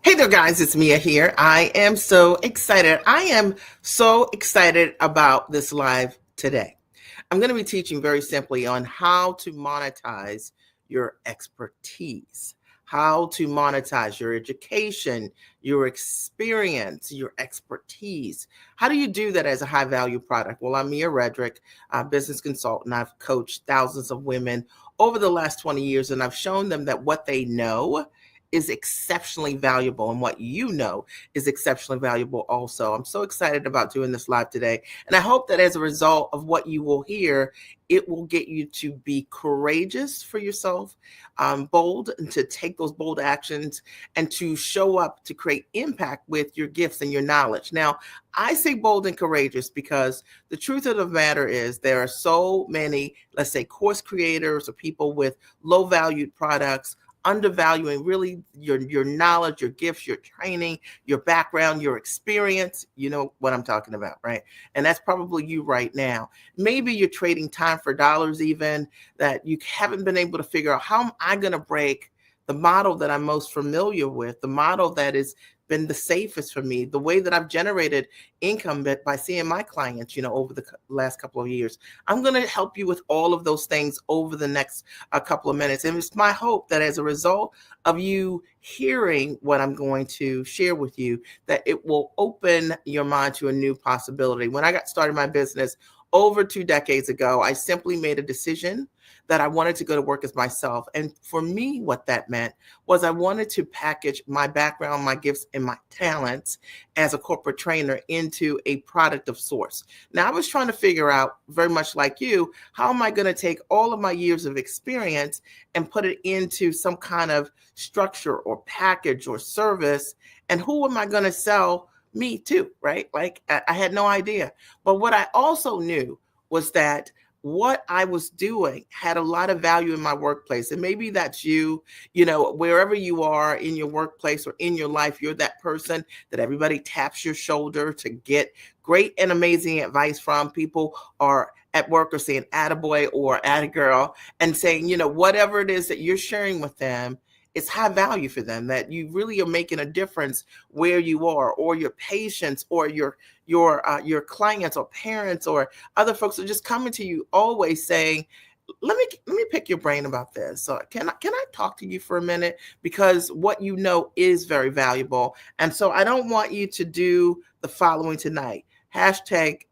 Hey there, guys. It's Mia here. I am so excited. I am so excited about this live today. I'm going to be teaching very simply on how to monetize your expertise, how to monetize your education, your experience, your expertise. How do you do that as a high value product? Well, I'm Mia Redrick, a business consultant. I've coached thousands of women over the last 20 years, and I've shown them that what they know is exceptionally valuable, and what you know is exceptionally valuable also. I'm so excited about doing this live today, and I hope that as a result of what you will hear, it will get you to be courageous for yourself, bold, and to take those bold actions and to show up to create impact with your gifts and your knowledge. Now, I say bold and courageous because the truth of the matter is there are so many, let's say, course creators or people with low valued products undervaluing really your knowledge, your gifts, your training, your background, your experience. You know what I'm talking about, right? And that's probably you right now. Maybe you're trading time for dollars, even that you haven't been able to figure out, how am I going to break the model that I'm most familiar with, the model that has been the safest for me, the way that I've generated income by seeing my clients, over the last couple of years. I'm going to help you with all of those things over the next couple of minutes. And it's my hope that as a result of you hearing what I'm going to share with you, that it will open your mind to a new possibility. When I got started my business over 2 decades ago, I simply made a decision that I wanted to go to work as myself. And for me, what that meant was I wanted to package my background, my gifts, and my talents as a corporate trainer into a product of sorts. Now, I was trying to figure out, very much like you, how am I going to take all of my years of experience and put it into some kind of structure or package or service? And who am I going to sell me to, right? Like, I had no idea. But what I also knew was that what I was doing had a lot of value in my workplace. And maybe that's you, wherever you are in your workplace or in your life, you're that person that everybody taps your shoulder to get great and amazing advice from. People are at work or saying attaboy or attagirl and saying, whatever it is that you're sharing with them, it's high value for them, that you really are making a difference where you are, or your patients, or your clients or parents or other folks are just coming to you always saying, let me pick your brain about this. So can I talk to you for a minute, because what you know is very valuable. And so I don't want you to do the following tonight. Hashtag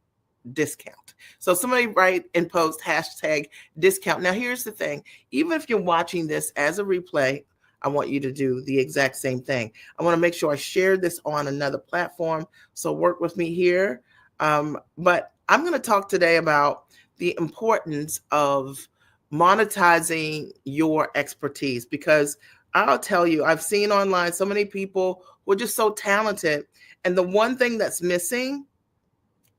discount. So somebody write and post hashtag discount. Now here's the thing. Even if you're watching this as a replay, I want you to do the exact same thing. I want to make sure I share this on another platform. So work with me here. But I'm going to talk today about the importance of monetizing your expertise, because I'll tell you, I've seen online so many people who are just so talented. And the one thing that's missing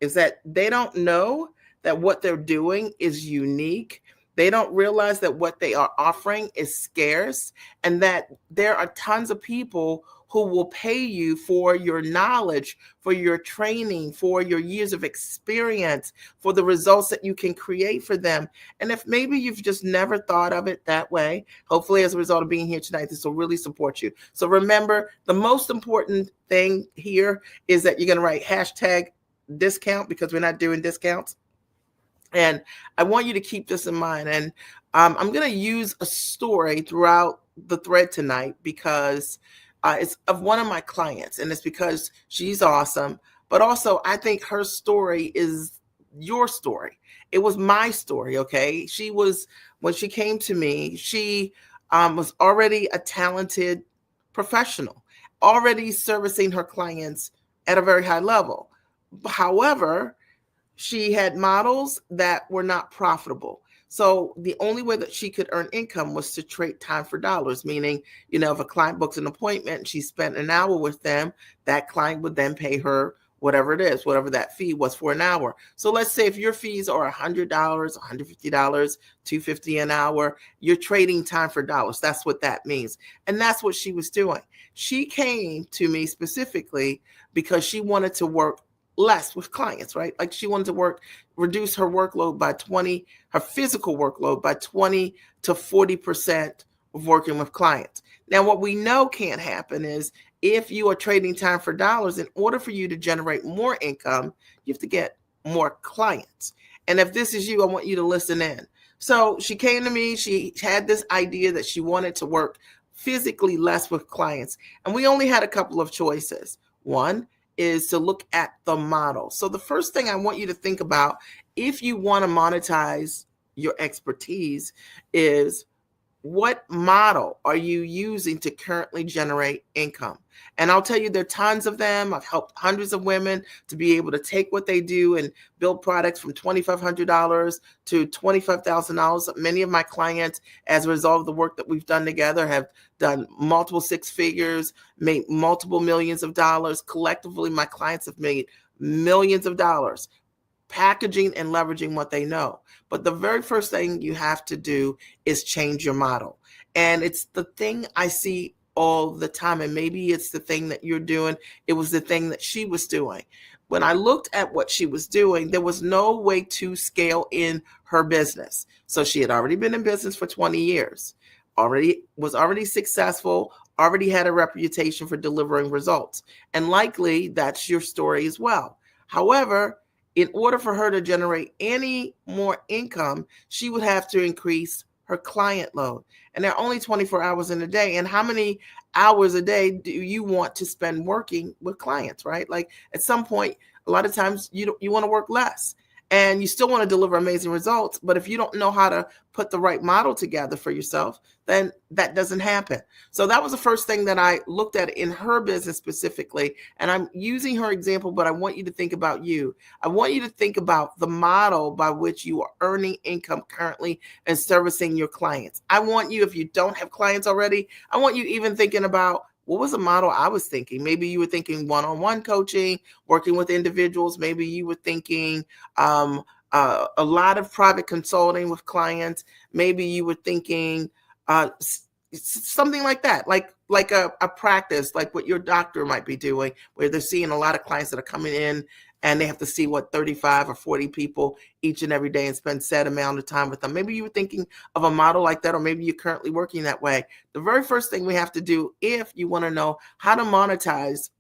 is that they don't know that what they're doing is unique. They don't realize that what they are offering is scarce, and that there are tons of people who will pay you for your knowledge, for your training, for your years of experience, for the results that you can create for them. And if maybe you've just never thought of it that way, hopefully as a result of being here tonight, this will really support you. So remember, the most important thing here is that you're going to write hashtag discount, because we're not doing discounts. And I want you to keep this in mind. And I'm going to use a story throughout the thread tonight, because it's of one of my clients, and it's because she's awesome. But also, I think her story is your story. It was my story, okay? When she came to me, she was already a talented professional, already servicing her clients at a very high level. However, she had models that were not profitable. So the only way that she could earn income was to trade time for dollars, meaning, if a client books an appointment and she spent an hour with them, that client would then pay her whatever it is, whatever that fee was for an hour. So let's say if your fees are $100, $150, $250 an hour, you're trading time for dollars. That's what that means. And that's what she was doing. She came to me specifically because she wanted to work less with clients, right? Like, she wanted to reduce her workload by her physical workload by 20 to 40% of working with clients. Now, what we know can't happen is if you are trading time for dollars, in order for you to generate more income, you have to get more clients. And if this is you, I want you to listen in. So she came to me, she had this idea that she wanted to work physically less with clients. And we only had a couple of choices. One is to look at the model. So the first thing I want you to think about if you want to monetize your expertise is what model are you using to currently generate income? And I'll tell you, there are tons of them. I've helped hundreds of women to be able to take what they do and build products from $2,500 to $25,000. Many of my clients, as a result of the work that we've done together, have done multiple six figures, made multiple millions of dollars. Collectively, my clients have made millions of dollars packaging and leveraging what they know. But the very first thing you have to do is change your model. And it's the thing I see all the time. And maybe it's the thing that you're doing. It was the thing that she was doing. When I looked at what she was doing, there was no way to scale in her business. So she had already been in business for 20 years, already successful, already had a reputation for delivering results. And likely that's your story as well. However, in order for her to generate any more income, she would have to increase her client load. And there are only 24 hours in a day. And how many hours a day do you want to spend working with clients, right? Like at some point, a lot of times you want to work less and you still want to deliver amazing results. But if you don't know how to put the right model together for yourself, then that doesn't happen. So that was the first thing that I looked at in her business specifically. And I'm using her example, but I want you to think about you. I want you to think about the model by which you are earning income currently and servicing your clients. I want you, if you don't have clients already, I want you even thinking about what was the model I was thinking? Maybe you were thinking one-on-one coaching, working with individuals. Maybe you were thinking a lot of private consulting with clients. Maybe you were thinking something like that, like a practice, like what your doctor might be doing, where they're seeing a lot of clients that are coming in and they have to see 35 or 40 people each and every day and spend set amount of time with them. Maybe you were thinking of a model like that, or maybe you're currently working that way. The very first thing we have to do if you want to know how to monetize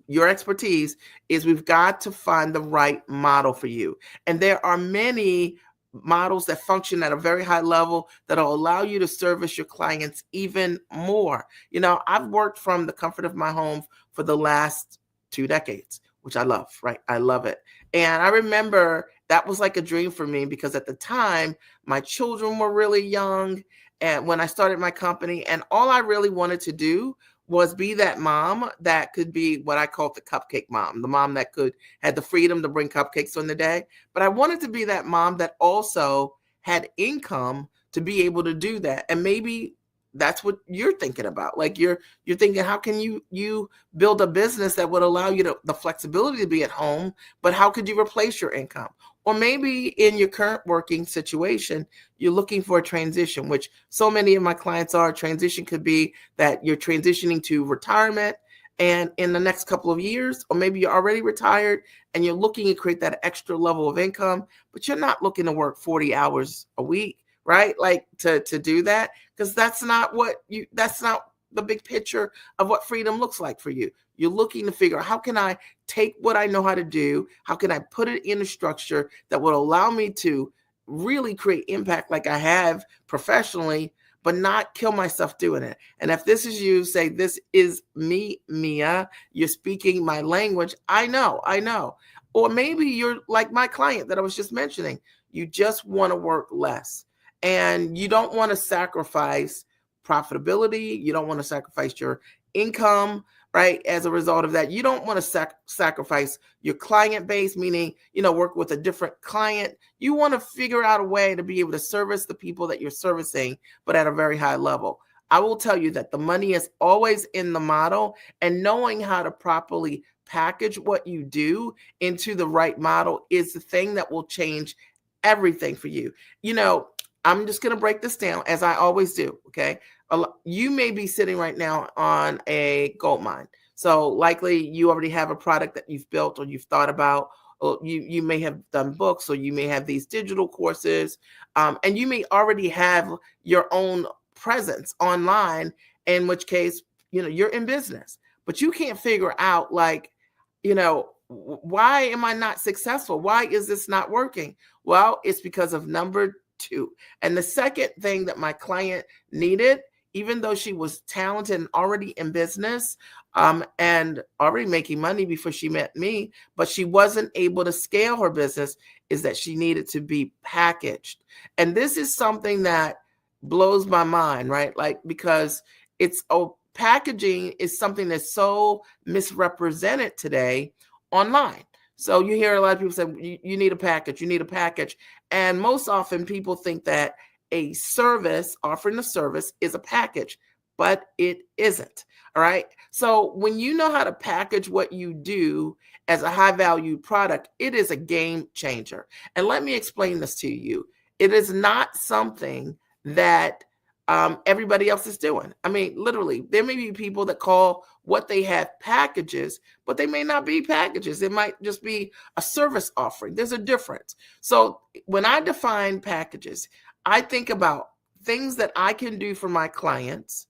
your expertise is we've got to find the right model for you. And there are many models that function at a very high level that'll allow you to service your clients even more. You know, I've worked from the comfort of my home for the last 2 decades, which I love, right? I love it. And I remember that was like a dream for me because at the time, my children were really young. And when I started my company, and all I really wanted to do was be that mom that could be what I call the cupcake mom, the mom that had the freedom to bring cupcakes on the day. But I wanted to be that mom that also had income to be able to do that. And maybe that's what you're thinking about. Like you're thinking, how can you build a business that would allow you the flexibility to be at home, but how could you replace your income? Or maybe in your current working situation, you're looking for a transition, which so many of my clients are. Transition could be that you're transitioning to retirement and in the next couple of years, or maybe you're already retired and you're looking to create that extra level of income, but you're not looking to work 40 hours a week, right? Like to do that, because that's not the big picture of what freedom looks like for you. You're looking to figure out, how can I take what I know how to do? How can I put it in a structure that will allow me to really create impact like I have professionally, but not kill myself doing it? And if this is you, say, this is me, Mia, you're speaking my language. I know. Or maybe you're like my client that I was just mentioning. You just want to work less and you don't want to sacrifice profitability. You don't want to sacrifice your income, right? As a result of that, you don't want to sacrifice your client base, meaning, work with a different client. You want to figure out a way to be able to service the people that you're servicing, but at a very high level. I will tell you that the money is always in the model, and knowing how to properly package what you do into the right model is the thing that will change everything for you. I'm just going to break this down as I always do. Okay. You may be sitting right now on a gold mine. So likely you already have a product that you've built or you've thought about, or you may have done books, or you may have these digital courses, and you may already have your own presence online, in which case, you're in business, but you can't figure out, like, why am I not successful? Why is this not working? Well, it's because of number two. And the second thing that my client needed, even though she was talented and already in business, and already making money before she met me, but she wasn't able to scale her business, is that she needed to be packaged. And this is something that blows my mind, right? Like, because packaging is something that's so misrepresented today online. So you hear a lot of people say, you need a package, you need a package. And most often people think that a service, offering a service, is a package, but it isn't. All right. So when you know how to package what you do as a high value product, it is a game changer. And let me explain this to you. It is not something that everybody else is doing. I mean, literally, there may be people that call what they have packages, but they may not be packages. It might just be a service offering. There's a difference. So when I define packages, I think about things that I can do for my clients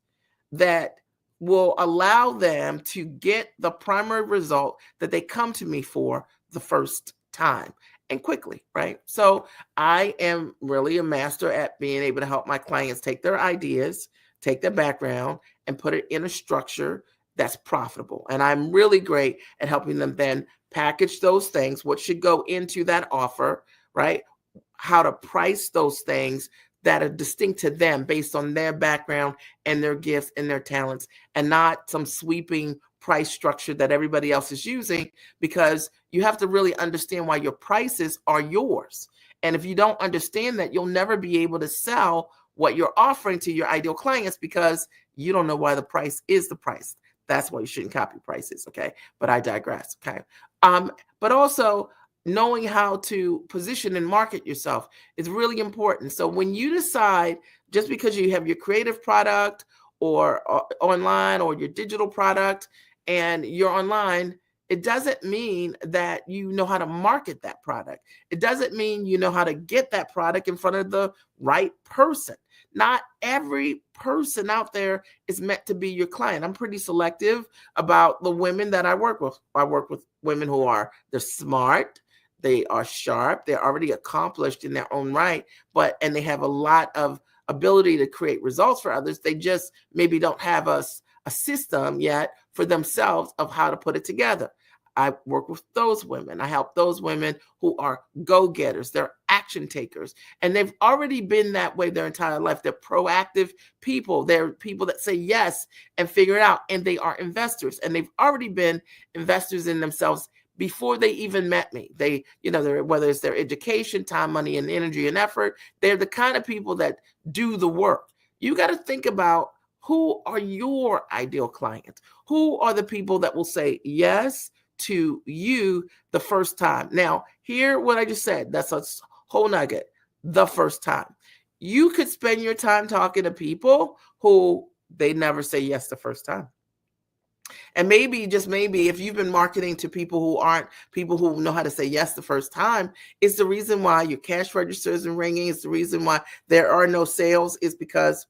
that will allow them to get the primary result that they come to me for the first time and quickly, right? So I am really a master at being able to help my clients take their ideas, take their background, and put it in a structure that's profitable. And I'm really great at helping them then package those things, what should go into that offer, right? How to price those things that are distinct to them based on their background and their gifts and their talents, and not some sweeping price structure that everybody else is using, because you have to really understand why your prices are yours. And if you don't understand that, you'll never be able to sell what you're offering to your ideal clients, because you don't know why the price is the price. That's why you shouldn't copy prices, okay? But I digress, okay? But also, knowing how to position and market yourself is really important. So when you decide, just because you have your creative product or online, or your digital product and you're online, it doesn't mean that you know how to market that product. It doesn't mean you know how to get that product in front of the right person. Not every person out there is meant to be your client. I'm pretty selective about the women that I work with. I work with women who they're smart, they are sharp, they're already accomplished in their own right, and they have a lot of ability to create results for others. They just maybe don't have a system yet for themselves of how to put it together. I work with those women. I help those women who are go-getters. They're action takers. And they've already been that way their entire life. They're proactive people. They're people that say yes and figure it out. And they are investors. And they've already been investors in themselves before they even met me. Whether it's their education, time, money, and energy and effort, they're the kind of people that do the work. You got to think about, who are your ideal clients? Who are the people that will say yes to you the first time? Now, hear what I just said. That's a whole nugget. The first time. You could spend your time talking to people who they never say yes the first time. And maybe, just maybe, if you've been marketing to people who aren't people who know how to say yes the first time, it's the reason why your cash register isn't ringing. It's the reason why there are no sales, is because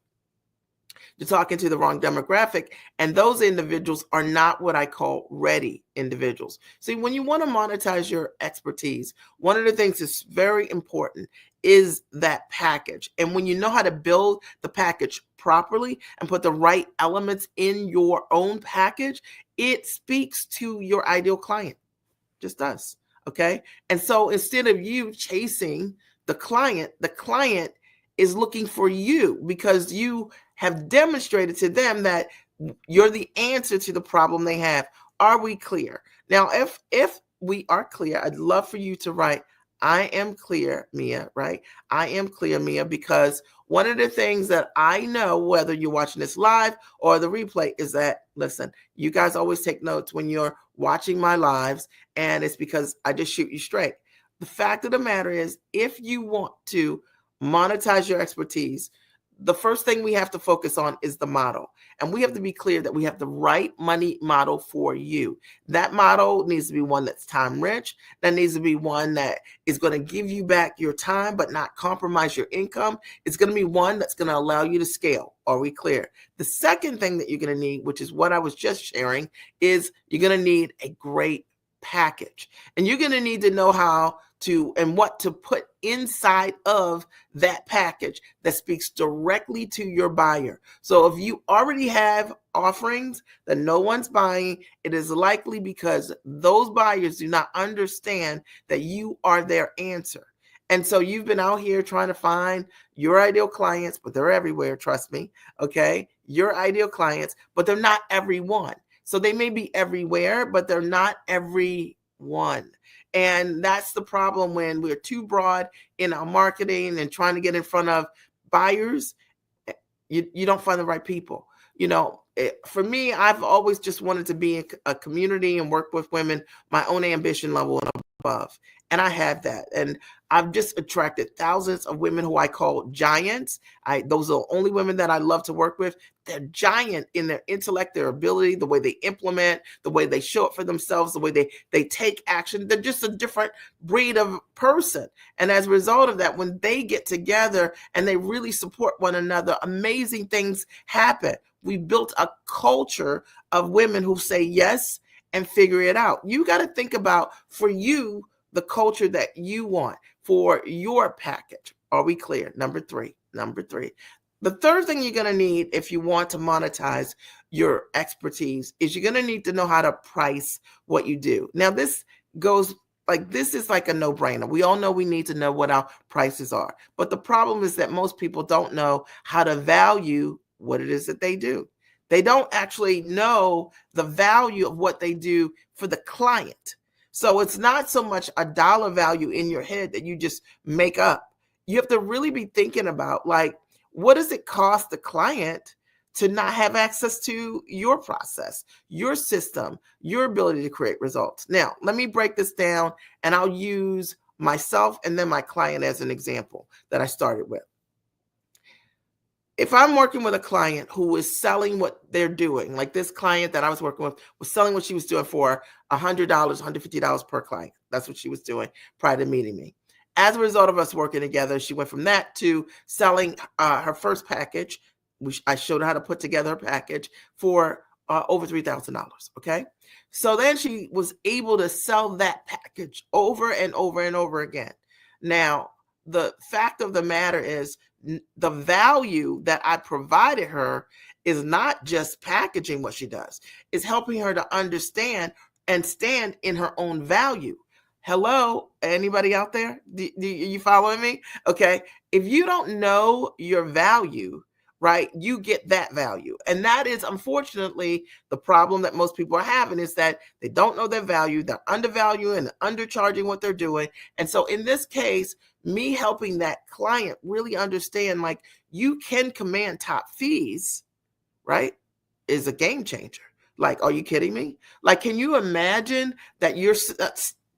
you're talking to the wrong demographic. And those individuals are not what I call ready individuals. See, when you want to monetize your expertise, one of the things that's very important is that package. And when you know how to build the package properly and put the right elements in your own package, it speaks to your ideal client. Just does. Okay. And so instead of you chasing the client is looking for you, because you have demonstrated to them that you're the answer to the problem they have. Are we clear? Now, if we are clear, I'd love for you to write, I am clear, Mia, right? I am clear, Mia, because one of the things that I know, whether you're watching this live or the replay, is that, listen, you guys always take notes when you're watching my lives, and it's because I just shoot you straight. The fact of the matter is, if you want to monetize your expertise, the first thing we have to focus on is the model. And we have to be clear that we have the right money model for you. That model needs to be one that's time rich. That needs to be one that is going to give you back your time, but not compromise your income. It's going to be one that's going to allow you to scale. Are we clear? The second thing that you're going to need, which is what I was just sharing, is you're going to need a great package. And you're going to need to know how to and what to put inside of that package that speaks directly to your buyer. So if you already have offerings that no one's buying, it is likely because those buyers do not understand that you are their answer. And so you've been out here trying to find your ideal clients, but they're everywhere, trust me, okay? Your ideal clients, but they're not everyone. So they may be everywhere, but they're not everyone. And that's the problem when we're too broad in our marketing and trying to get in front of buyers. You don't find the right people. For me, I've always just wanted to be in a community and work with women, my own ambition level and above. And I have that. And I've just attracted thousands of women who I call giants. Those are the only women that I love to work with. They're giant in their intellect, their ability, the way they implement, the way they show up for themselves, the way they take action. They're just a different breed of person. And as a result of that, when they get together and they really support one another, amazing things happen. We built a culture of women who say yes and figure it out. You got to think about, for you, the culture that you want for your package. Are we clear? Number three. The third thing you're going to need if you want to monetize your expertise is you're going to need to know how to price what you do. Now, this is like a no-brainer. We all know we need to know what our prices are. But the problem is that most people don't know how to value what it is that they do. They don't actually know the value of what they do for the client. So it's not so much a dollar value in your head that you just make up. You have to really be thinking about, like, what does it cost the client to not have access to your process, your system, your ability to create results? Now, let me break this down, and I'll use myself and then my client as an example that I started with. If I'm working with a client who is selling what they're doing, like this client that I was working with was selling what she was doing for $100, $150 per client. That's what she was doing prior to meeting me. As a result of us working together, she went from that to selling her first package, which I showed her how to put together her package for over $3,000. Okay. So then she was able to sell that package over and over and over again. Now, the fact of the matter is, the value that I provided her is not just packaging what she does. It's helping her to understand and stand in her own value. Hello, anybody out there? Do you following me? Okay. If you don't know your value, right, you get that value. And that is, unfortunately, the problem that most people are having, is that they don't know their value. They're undervaluing and undercharging what they're doing. And so in this case, me helping that client really understand, like, you can command top fees, right, is a game changer. Like, are you kidding me? Like, can you imagine that you're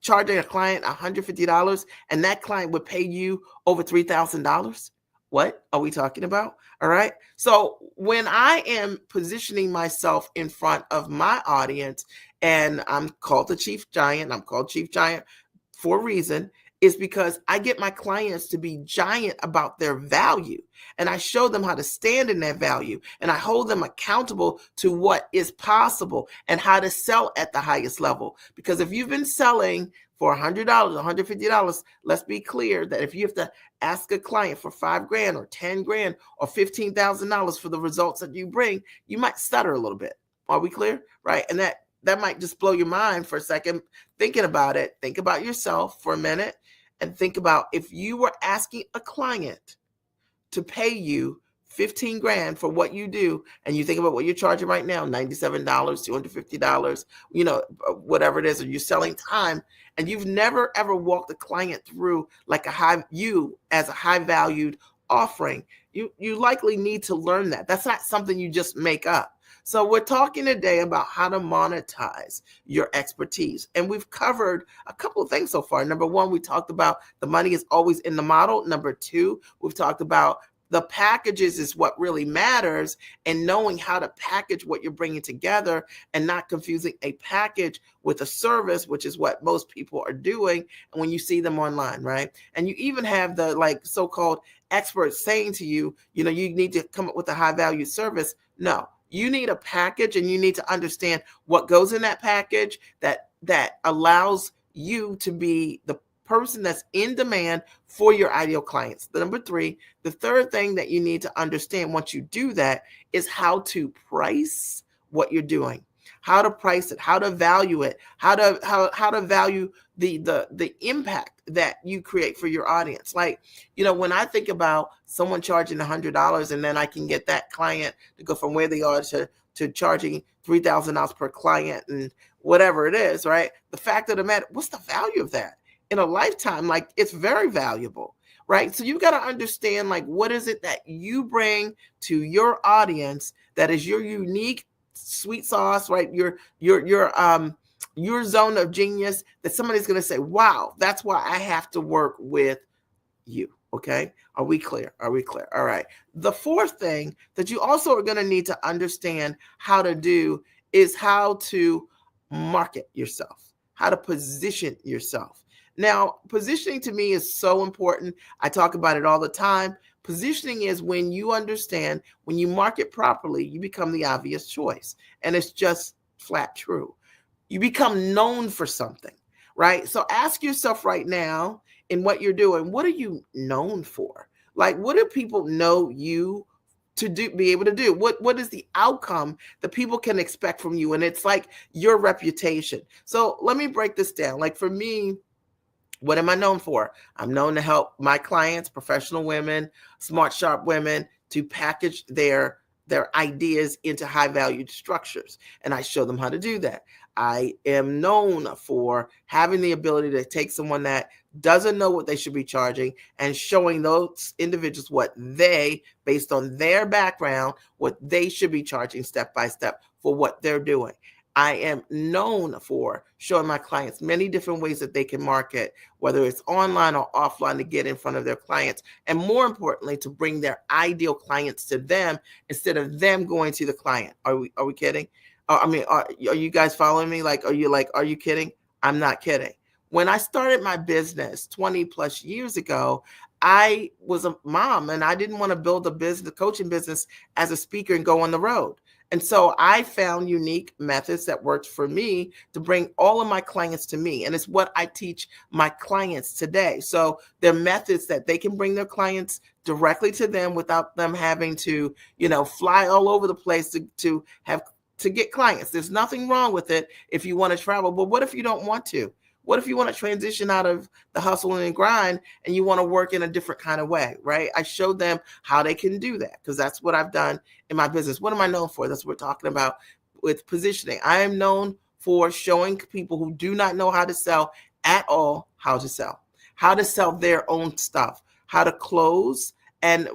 charging a client $150 and that client would pay you over $3,000? What are we talking about? All right. So when I am positioning myself in front of my audience, and I'm called the Chief Giant, I'm called Chief Giant for a reason, is because I get my clients to be giant about their value, and I show them how to stand in that value, and I hold them accountable to what is possible and how to sell at the highest level. Because if you've been selling for $100, $150, let's be clear that if you have to ask a client for $5,000 or $10,000 or $15,000 for the results that you bring, you might stutter a little bit. Are we clear? Right? And that might just blow your mind for a second thinking about it. Think about yourself for a minute and think about, if you were asking a client to pay you $15,000 for what you do, and you think about what you're charging right now, $97, $250, whatever it is, or you're selling time, and you've never ever walked a client through like you as a high valued offering, you likely need to learn that. That's not something you just make up. So we're talking today about how to monetize your expertise. And we've covered a couple of things so far. Number one, we talked about the money is always in the model. Number two, we've talked about The packages is what really matters, and knowing how to package what you're bringing together and not confusing a package with a service, which is what most people are doing when you see them online, right? And you even have the like so-called experts saying to you, you know, you need to come up with a high value service. No, you need a package, and you need to understand what goes in that package that allows you to be the person that's in demand for your ideal clients. The number three, the third thing that you need to understand once you do that is how to price what you're doing, how to price it, how to value it, how to value the impact that you create for your audience. Like, you know, when I think about someone charging $100 and then I can get that client to go from where they are to charging $3,000 per client and whatever it is, right? The fact of the matter, what's the value of that? In a lifetime, like, it's very valuable, right? So you've got to understand, like, what is it that you bring to your audience that is your unique sweet sauce, right? Your zone of genius that somebody's going to say, wow, that's why I have to work with you. Okay. Are we clear? Are we clear? All right. The fourth thing that you also are going to need to understand how to do is how to market yourself, how to position yourself. Now, positioning to me is so important. I talk about it all the time. Positioning is when you understand, when you market properly, you become the obvious choice. And it's just flat true. You become known for something, right? So ask yourself right now, in what you're doing, what are you known for? Like, what do people know you to do, be able to do? What is the outcome that people can expect from you? And it's like your reputation. So let me break this down. Like, for me, what am I known for? I'm known to help my clients, professional women, smart, sharp women, to package their ideas into high valued structures. And I show them how to do that. I am known for having the ability to take someone that doesn't know what they should be charging and showing those individuals what they, based on their background, what they should be charging step by step for what they're doing. I am known for showing my clients many different ways that they can market, whether it's online or offline, to get in front of their clients. And more importantly, to bring their ideal clients to them instead of them going to the client. Are we kidding? Are you guys following me? Like, are you kidding? I'm not kidding. When I started my business 20 plus years ago, I was a mom and I didn't want to build a business, coaching business as a speaker and go on the road. And so I found unique methods that worked for me to bring all of my clients to me. And it's what I teach my clients today. So they're methods that they can bring their clients directly to them without them having to, fly all over the place to get clients. There's nothing wrong with it if you want to travel. But what if you don't want to? What if you want to transition out of the hustle and grind and you want to work in a different kind of way, right? I showed them how they can do that because that's what I've done in my business. What am I known for? That's what we're talking about with positioning. I am known for showing people who do not know how to sell at all how to sell their own stuff, how to close, and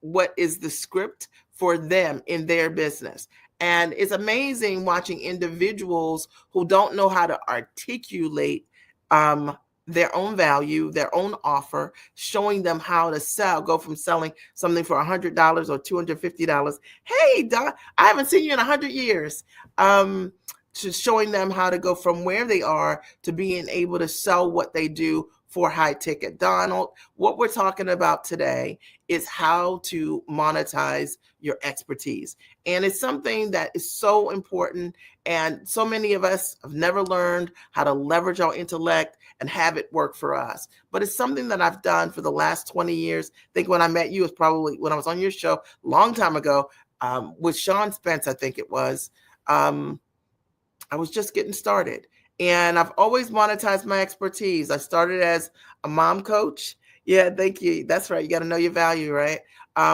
what is the script for them in their business. And it's amazing watching individuals who don't know how to articulate their own value, their own offer, showing them how to sell, go from selling something for $100 or $250. Hey, Don, I haven't seen you in 100 years. To showing them how to go from where they are to being able to sell what they do for high ticket. Donald, what we're talking about today is how to monetize your expertise. And it's something that is so important. And so many of us have never learned how to leverage our intellect and have it work for us. But it's something that I've done for the last 20 years. I think when I met you was probably when I was on your show a long time ago with Sean Spence, I think it was. I was just getting started. And I've always monetized my expertise. I started as a mom coach. Yeah, thank you. That's right. You got to know your value, right?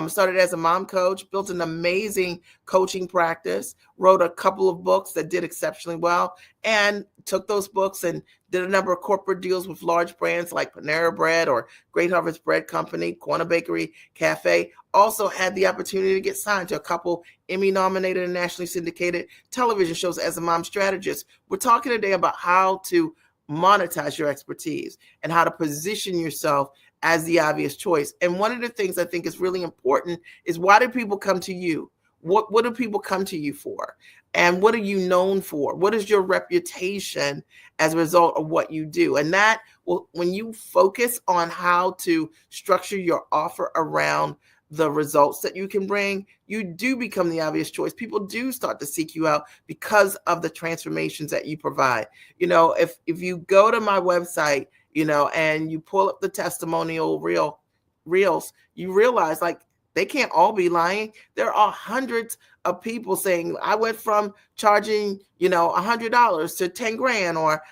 Started as a mom coach, built an amazing coaching practice, wrote a couple of books that did exceptionally well, and took those books and did a number of corporate deals with large brands like Panera Bread or Great Harvest Bread Company, Corner Bakery Cafe. Also had the opportunity to get signed to a couple Emmy-nominated and nationally syndicated television shows as a mom strategist. We're talking today about how to monetize your expertise and how to position yourself as the obvious choice. And one of the things I think is really important is, why do people come to you? What do people come to you for? And what are you known for? What is your reputation as a result of what you do? And that will, when you focus on how to structure your offer around the results that you can bring, you do become the obvious choice. People do start to seek you out because of the transformations that you provide. If you go to my website, and you pull up the testimonial reels, you realize, like, they can't all be lying. There are hundreds of people saying, I went from charging, $100 to 10 grand, or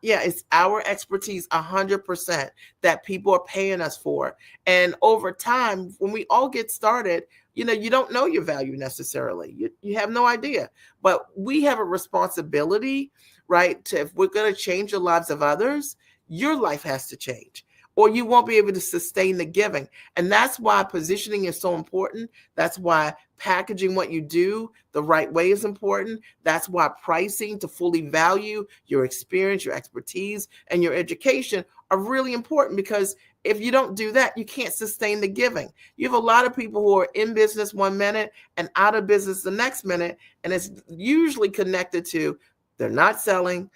it's our expertise 100% that people are paying us for. And over time, when we all get started, you don't know your value necessarily. You have no idea, but we have a responsibility, right? If we're going to change the lives of others, your life has to change, or you won't be able to sustain the giving. And that's why positioning is so important. That's why packaging what you do the right way is important. That's why pricing to fully value your experience, your expertise, and your education are really important, because if you don't do that, you can't sustain the giving. You have a lot of people who are in business one minute and out of business the next minute, and it's usually connected to they're not selling,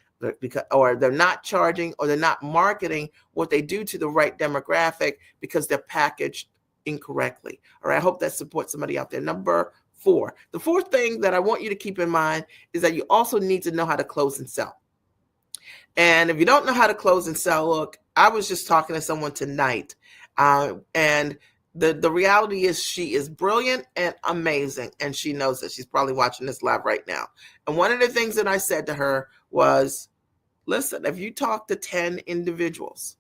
or they're not charging, or they're not marketing what they do to the right demographic, because they're packaged incorrectly. All right, I hope that supports somebody out there. Number 4, the fourth thing that I want you to keep in mind is that you also need to know how to close and sell. And if you don't know how to close and sell, look, I was just talking to someone tonight, and the reality is, she is brilliant and amazing, and she knows that. She's probably watching this live right now. And one of the things that I said to her was, listen, if you talk to 10 individuals,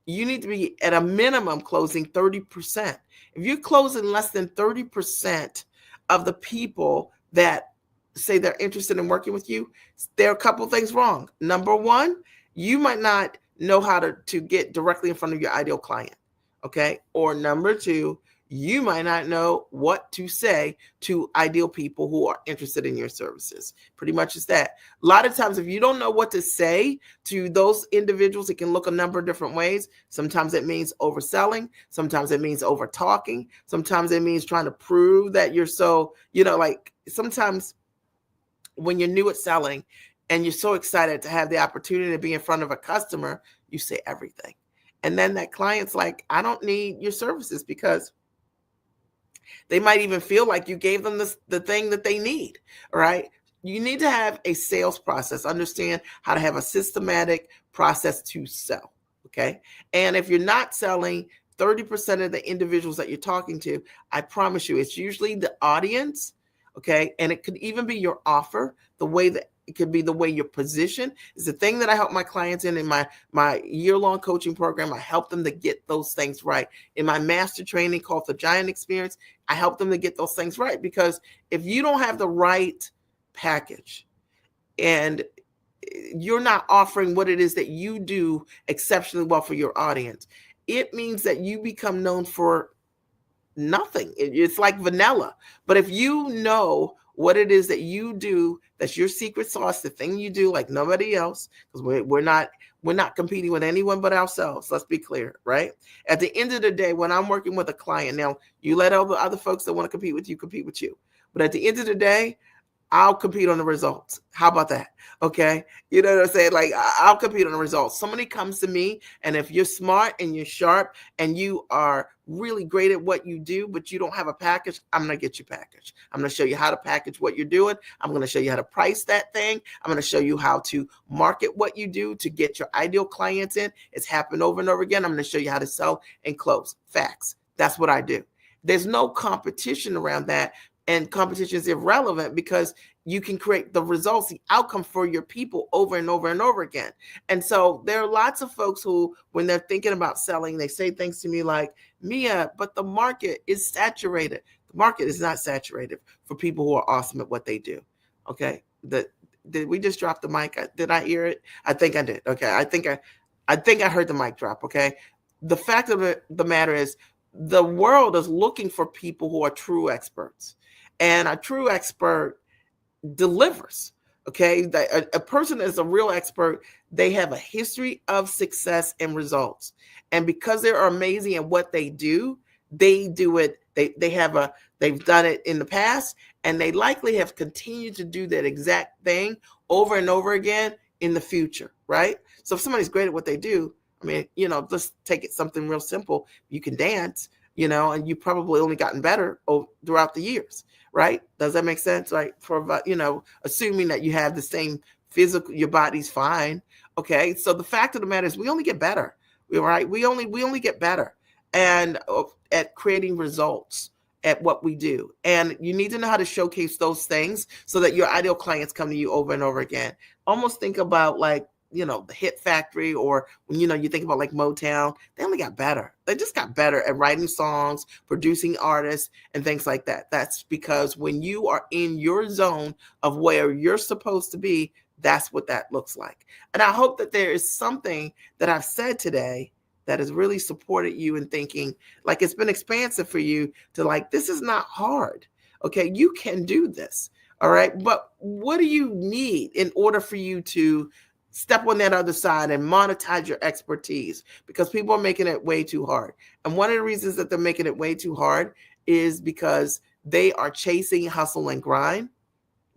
you need to be at a minimum closing 30%. If you're closing less than 30% of the people that say they're interested in working with you, there are a couple of things wrong. Number one, you might not know how to get directly in front of your ideal client. Okay. Or number two, you might not know what to say to ideal people who are interested in your services. Pretty much is that. A lot of times, if you don't know what to say to those individuals, it can look a number of different ways. Sometimes it means overselling. Sometimes it means over talking. Sometimes it means trying to prove that you're so, like sometimes when you're new at selling and you're so excited to have the opportunity to be in front of a customer, you say everything. And then that client's like, I don't need your services, because they might even feel like you gave them the thing that they need. All right. You need to have a sales process, understand how to have a systematic process to sell. Okay. And if you're not selling 30% of the individuals that you're talking to, I promise you, it's usually the audience. Okay. And it could even be your offer, the way that it could be the way you're positioned. It's the thing that I help my clients in my year-long coaching program. I help them to get those things right. In my master training called the Giant Experience, I help them to get those things right, because if you don't have the right package and you're not offering what it is that you do exceptionally well for your audience, it means that you become known for nothing. It's like vanilla. But if you know what it is that you do, that's your secret sauce, the thing you do like nobody else, because we're not competing with anyone but ourselves. Let's be clear, right? At the end of the day, when I'm working with a client, now you let all the other folks that want to compete with you. But at the end of the day, I'll compete on the results. How about that? Okay. You know what I'm saying? Like, I'll compete on the results. Somebody comes to me, and if you're smart and you're sharp and you are really great at what you do, but you don't have a package, I'm going to get you packaged. I'm going to show you how to package what you're doing. I'm going to show you how to price that thing. I'm going to show you how to market what you do to get your ideal clients in. It's happened over and over again. I'm going to show you how to sell and close. Facts. That's what I do. There's no competition around that. And competition is irrelevant, because you can create the results, the outcome for your people over and over and over again. And so there are lots of folks who, when they're thinking about selling, they say things to me like, Mia, but the market is saturated. The market is not saturated for people who are awesome at what they do. Okay. Did we just drop the mic? Did I hear it? I think I did. Okay. I think I heard the mic drop. Okay. The fact of the matter is, the world is looking for people who are true experts. And a true expert delivers. Okay, a person that's a real expert, they have a history of success and results, and because they're amazing at what they do it. They've done it in the past, and they likely have continued to do that exact thing over and over again in the future, right? So if somebody's great at what they do, I mean, let's take it something real simple. You can dance, and you probably only gotten better throughout the years, right? Does that make sense? Right? For assuming that you have the same physical, your body's fine. Okay. So the fact of the matter is, we only get better. Right? We only get better, and at creating results at what we do. And you need to know how to showcase those things so that your ideal clients come to you over and over again. Almost think about like, the Hit Factory, or when, you think about like Motown, they only got better. They just got better at writing songs, producing artists, and things like that. That's because when you are in your zone of where you're supposed to be, that's what that looks like. And I hope that there is something that I've said today that has really supported you in thinking, like, it's been expansive for you to like, this is not hard. Okay, you can do this. All right. But what do you need in order for you to step on that other side and monetize your expertise? Because people are making it way too hard. And one of the reasons that they're making it way too hard is because they are chasing hustle and grind.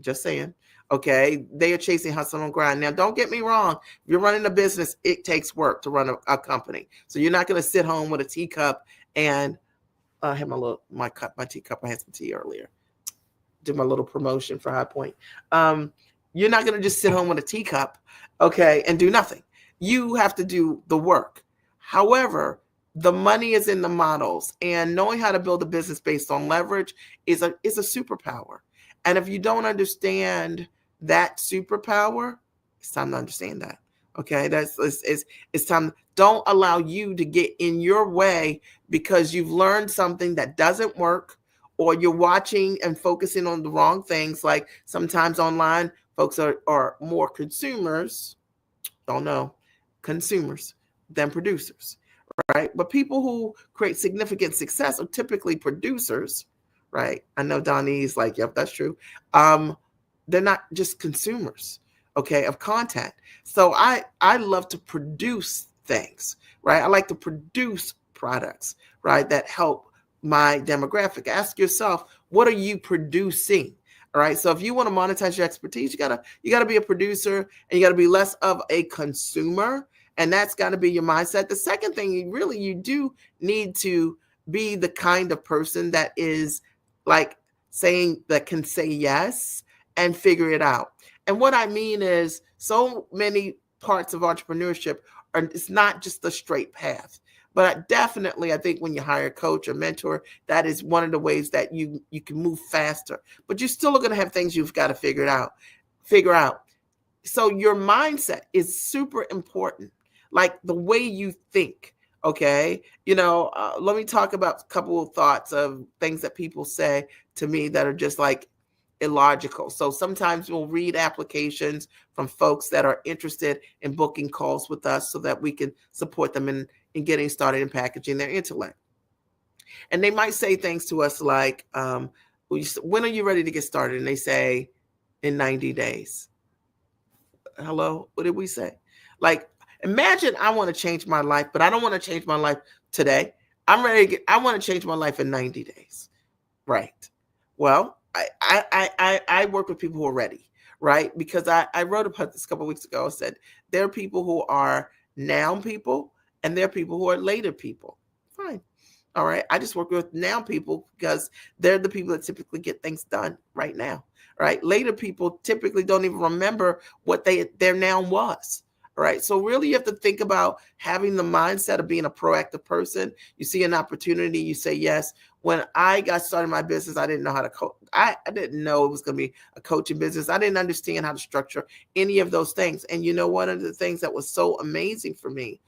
Just saying. Okay. They are chasing hustle and grind. Now, don't get me wrong. If you're running a business, it takes work to run a company. So you're not going to sit home with a teacup and I had my teacup. I had some tea earlier. Do my little promotion for High Point. You're not going to just sit home with a teacup, okay, and do nothing. You have to do the work. However, the money is in the models, and knowing how to build a business based on leverage is a superpower. And if you don't understand that superpower, it's time to understand that. Okay, it's time. Don't allow you to get in your way because you've learned something that doesn't work, or you're watching and focusing on the wrong things. Like sometimes online, folks are more consumers, consumers than producers, right? But people who create significant success are typically producers, right? I know Donnie's like, yep, that's true. They're not just consumers, okay, of content. So I love to produce things, right? I like to produce products, right, that help my demographic. Ask yourself, what are you producing? All right. So if you want to monetize your expertise, you gotta be a producer, and you gotta be less of a consumer. And that's gotta be your mindset. The second thing, you do need to be the kind of person that is like that can say yes and figure it out. And what I mean is, so many parts of entrepreneurship it's not just a straight path. But definitely, I think when you hire a coach or mentor, that is one of the ways that you can move faster. But you're still going to have things you've got to figure out. So your mindset is super important, like the way you think. Okay, let me talk about a couple of thoughts of things that people say to me that are just like illogical. So sometimes we'll read applications from folks that are interested in booking calls with us so that we can support them in getting started in packaging their intellect. And they might say things to us like, when are you ready to get started? And they say, in 90 days. Hello? What did we say? Like, imagine I want to change my life, but I don't want to change my life today. I want to change my life in 90 days. Right. Well, I work with people who are ready, right? Because I wrote about this a couple of weeks ago. I said there are people who are now people, and there are people who are later people. Fine. All right. I just work with now people because they're the people that typically get things done right now. Right. Later people typically don't even remember what their now was. All right. So really you have to think about having the mindset of being a proactive person. You see an opportunity, you say yes. When I got started in my business, I didn't know how to coach. I didn't know it was going to be a coaching business. I didn't understand how to structure any of those things. And one of the things that was so amazing for me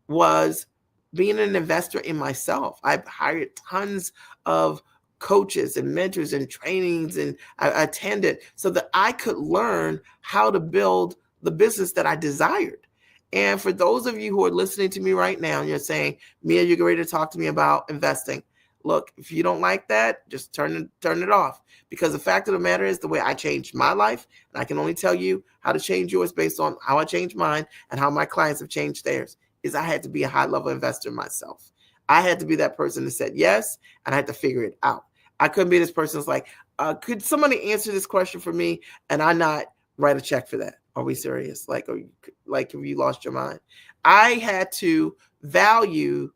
was being an investor in myself. I've hired tons of coaches and mentors and trainings, and I attended so that I could learn how to build the business that I desired. And for those of you who are listening to me right now, and you're saying, Mia, you're ready to talk to me about investing. look, if you don't like that, just turn it off. Because the fact of the matter is, the way I changed my life, and I can only tell you how to change yours based on how I changed mine and how my clients have changed theirs, is I had to be a high level investor myself. I had to be that person that said yes, and I had to figure it out. I couldn't be this person that's like, could somebody answer this question for me and I not write a check for that? Are we serious? Like, have you lost your mind? I had to value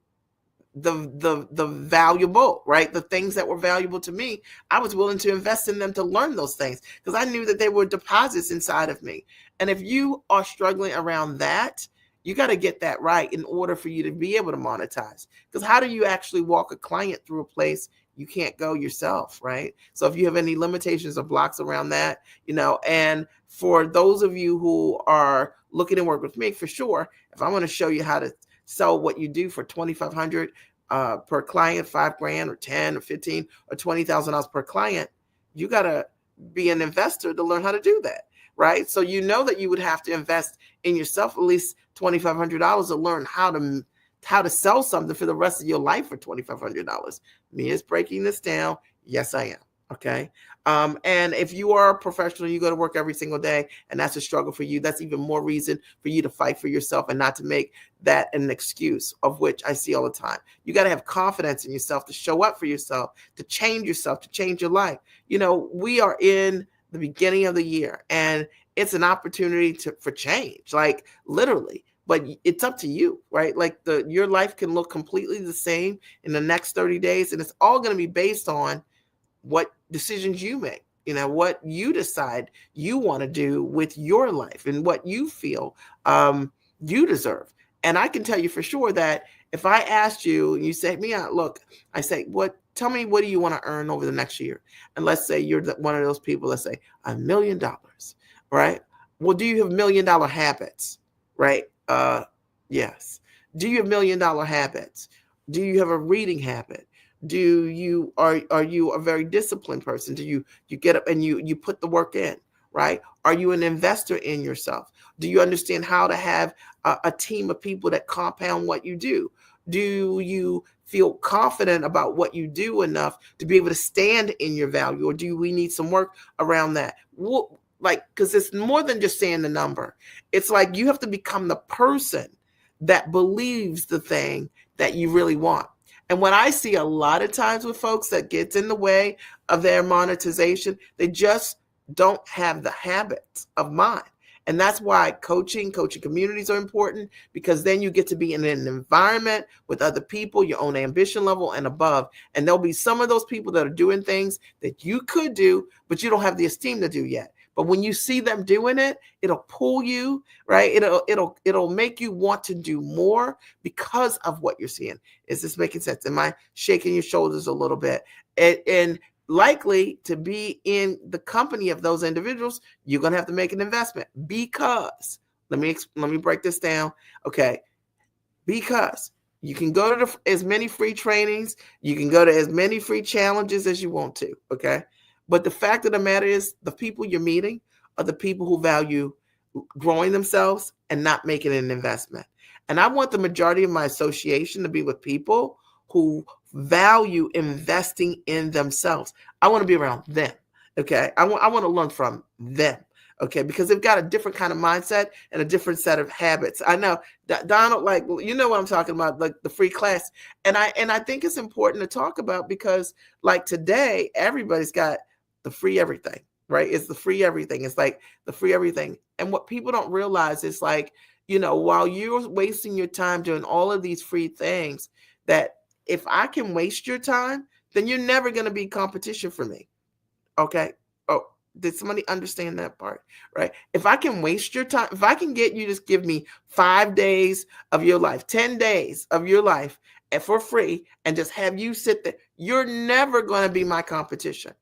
the valuable, right? The things that were valuable to me, I was willing to invest in them to learn those things because I knew that they were deposits inside of me. And if you are struggling around that, you got to get that right in order for you to be able to monetize. Because how do you actually walk a client through a place you can't go yourself, right? So if you have any limitations or blocks around that, and for those of you who are looking to work with me, for sure, if I want to show you how to sell what you do for 2,500 per client, 5 grand or 10 or 15 or $20,000 per client, you got to be an investor to learn how to do that, right? So that you would have to invest in yourself at least $2,500 to learn how to sell something for the rest of your life for $2,500. Mia's breaking this down. Yes, I am. Okay. And if you are a professional, you go to work every single day, and that's a struggle for you, that's even more reason for you to fight for yourself and not to make that an excuse, of which I see all the time. You got to have confidence in yourself to show up for yourself, to change yourself, to change your life. We are in the beginning of the year, and it's an opportunity for change, like literally. But it's up to you, right? Like your life can look completely the same in the next 30 days, and it's all going to be based on what decisions you make, what you decide you want to do with your life and what you feel you deserve. And I can tell you for sure that if I asked you and you say, Mia, look, I say, tell me, what do you want to earn over the next year? And let's say you're one of those people that say $1 million, right? Well, do you have $1 million habits, right? Yes. Do you have $1 million habits? Do you have a reading habit? Are you a very disciplined person? Do you get up and you put the work in, right? Are you an investor in yourself? Do you understand how to have a team of people that compound what you do? Do you feel confident about what you do enough to be able to stand in your value, or do we need some work around that? Because it's more than just saying the number. It's like you have to become the person that believes the thing that you really want. And what I see a lot of times with folks that gets in the way of their monetization, they just don't have the habits of mind. And that's why coaching communities are important, because then you get to be in an environment with other people, your own ambition level and above. And there'll be some of those people that are doing things that you could do, but you don't have the esteem to do yet. But when you see them doing it, it'll pull you, right? It'll make you want to do more because of what you're seeing. Is this making sense? Am I shaking your shoulders a little bit? And likely to be in the company of those individuals, you're going to have to make an investment, because let me break this down. Okay. Because you can go to as many free trainings, you can go to as many free challenges as you want to. Okay. But the fact of the matter is, the people you're meeting are the people who value growing themselves and not making an investment. And I want the majority of my association to be with people who value investing in themselves. I want to be around them. Okay. I want to learn from them. Okay. Because they've got a different kind of mindset and a different set of habits. I know Donald, like, you know what I'm talking about, like the free class. And I think it's important to talk about, because like today, everybody's got the free everything, right? It's the free everything. It's like the free everything. And what people don't realize is, like, while you're wasting your time doing all of these free things, that if I can waste your time, then you're never going to be competition for me. Okay. Oh, did somebody understand that part? Right. If I can waste your time, if I can get you to give me 5 days of your life, 10 days of your life, and for free, and just have you sit there, you're never going to be my competition,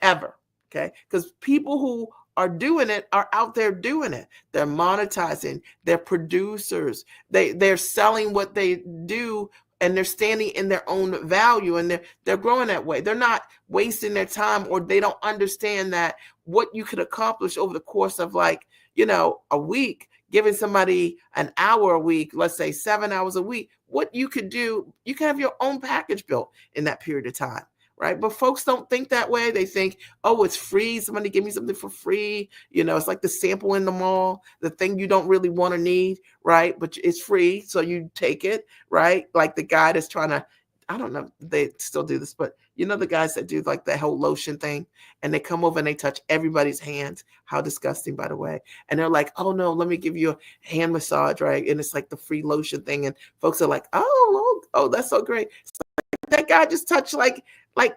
ever. Okay. Because people who are doing it are out there doing it. They're monetizing. They're producers. They're selling what they do and they're standing in their own value, and they're growing that way. They're not wasting their time, or they don't understand that what you could accomplish over the course of, like, a week, giving somebody an hour a week, let's say 7 hours a week, what you could do, you can have your own package built in that period of time. Right. But folks don't think that way. They think, oh, it's free. Somebody give me something for free. It's like the sample in the mall, the thing you don't really want to need. Right. But it's free. So you take it. Right. Like the guy that's trying to, I don't know, if they still do this, but the guys that do like that whole lotion thing, and they come over and they touch everybody's hands. How disgusting, by the way. And they're like, oh no, let me give you a hand massage. Right. And it's like the free lotion thing. And folks are like, oh, that's so great. That guy just touched like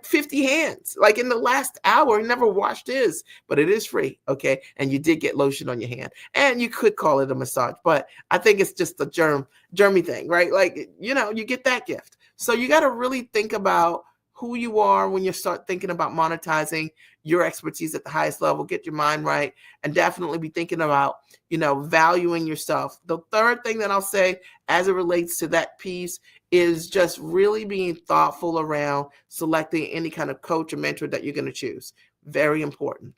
50 hands, like in the last hour. He never washed his, but it is free. Okay. And you did get lotion on your hand, and you could call it a massage, but I think it's just a germy thing, right? Like, you get that gift. So you got to really think about who you are when you start thinking about monetizing your expertise at the highest level. Get your mind right, and definitely be thinking about, valuing yourself. The third thing that I'll say as it relates to that piece is just really being thoughtful around selecting any kind of coach or mentor that you're going to choose. Very important.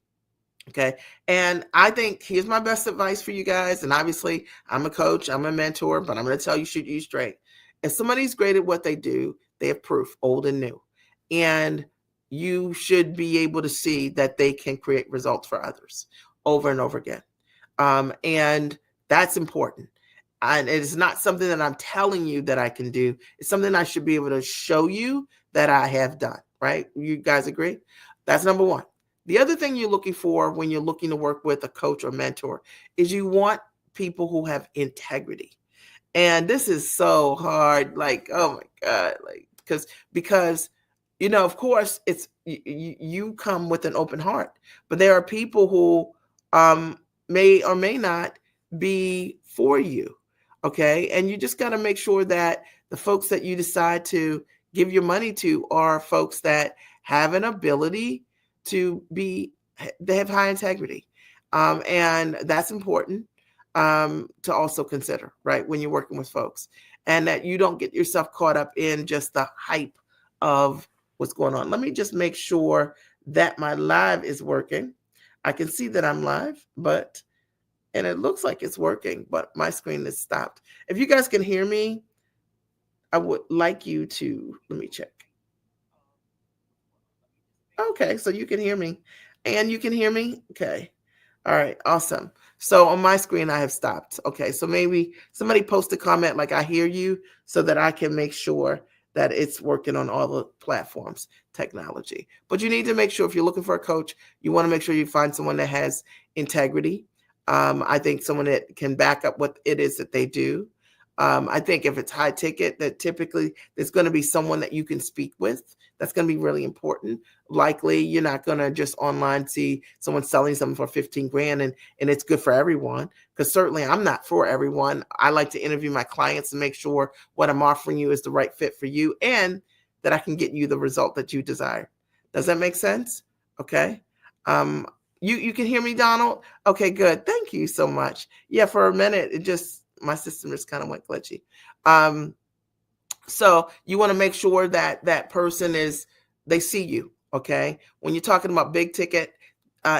Okay. And I think here's my best advice for you guys. And obviously I'm a coach, I'm a mentor, but I'm going to tell you, shoot you straight. If somebody's great at what they do, they have proof, old and new. And you should be able to see that they can create results for others over and over again. And that's important. And it's not something that I'm telling you that I can do. It's something I should be able to show you that I have done, right? You guys agree? That's number one. The other thing you're looking for when you're looking to work with a coach or mentor is you want people who have integrity. And this is so hard. Like, oh my God, like, because of course, it's you come with an open heart, but there are people who may or may not be for you. Okay. And you just got to make sure that the folks that you decide to give your money to are folks that have an ability they have high integrity. And that's important to also consider, right, when you're working with folks, and that you don't get yourself caught up in just the hype of what's going on. Let me just make sure that my live is working. I can see that I'm live, and it looks like it's working, but my screen is stopped. If you guys can hear me, I would like you to, let me check. Okay, so you can hear me, and you can hear me. Okay. All right, awesome. So on my screen, I have stopped. Okay, so maybe somebody post a comment like I hear you, so that I can make sure that it's working on all the platforms, technology. But you need to make sure, if you're looking for a coach, you want to make sure you find someone that has integrity. I think someone that can back up what it is that they do. I think if it's high ticket, that typically there's going to be someone that you can speak with. That's going to be really important. Likely, you're not going to just online see someone selling something for 15 grand and it's good for everyone, because certainly I'm not for everyone. I like to interview my clients and make sure what I'm offering you is the right fit for you, and that I can get you the result that you desire. Does that make sense? Okay. You can hear me, Donald? Okay, good. Thank you so much. Yeah, for a minute, my system just kind of went glitchy. So you want to make sure that that person they see you. Okay. When you're talking about big ticket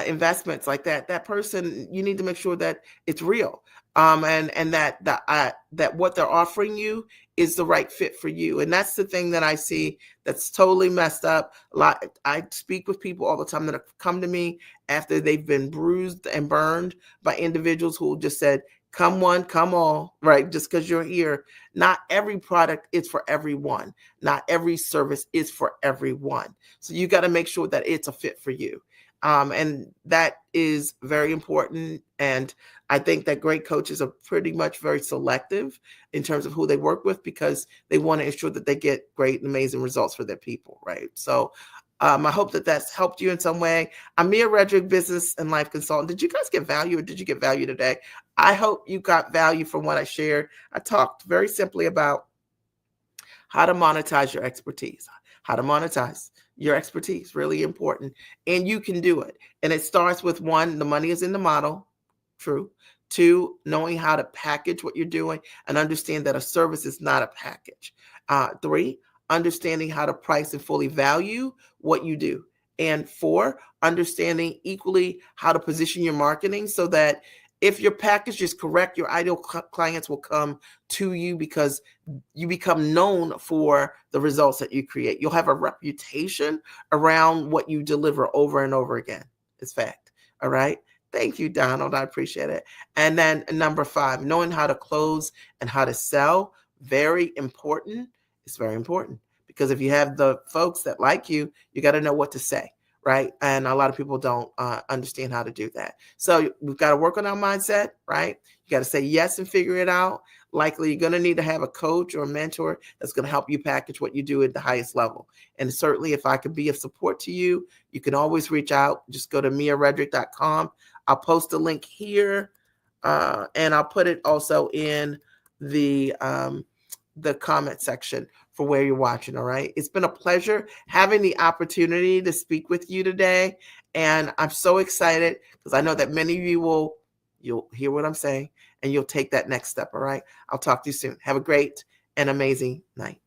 investments like that person, you need to make sure that it's real. And that what they're offering you is the right fit for you. And that's the thing that I see that's totally messed up. I speak with people all the time that have come to me after they've been bruised and burned by individuals who just said, come one, come all, right? Just because you're here. Not every product is for everyone. Not every service is for everyone. So you got to make sure that it's a fit for you. And that is very important. And I think that great coaches are pretty much very selective in terms of who they work with, because they want to ensure that they get great and amazing results for their people, right? So I hope that that's helped you in some way. I'm Mia Redrick, business and life consultant. Did you guys get value, or did you get value today? I hope you got value from what I shared. I talked very simply about how to monetize your expertise, how to monetize your expertise, really important. And you can do it. And it starts with, one, the money is in the model. True. Two, knowing how to package what you're doing and understand that a service is not a package. 3, understanding how to price and fully value what you do. And 4, understanding equally how to position your marketing so that if your package is correct, your ideal clients will come to you because you become known for the results that you create. You'll have a reputation around what you deliver over and over again. It's fact. All right. Thank you, Donald. I appreciate it. And then number 5, knowing how to close and how to sell. Very important. It's very important because if you have the folks that like you, you got to know what to say. Right. And a lot of people don't understand how to do that. So we've got to work on our mindset. Right. You got to say yes and figure it out. Likely you're going to need to have a coach or a mentor that's going to help you package what you do at the highest level. And certainly if I could be of support to you, you can always reach out. Just go to miaredrick.com. I'll post a link here and I'll put it also in the comment section for where you're watching. All right. It's been a pleasure having the opportunity to speak with you today. And I'm so excited because I know that many of you you'll hear what I'm saying and you'll take that next step. All right. I'll talk to you soon. Have a great and amazing night.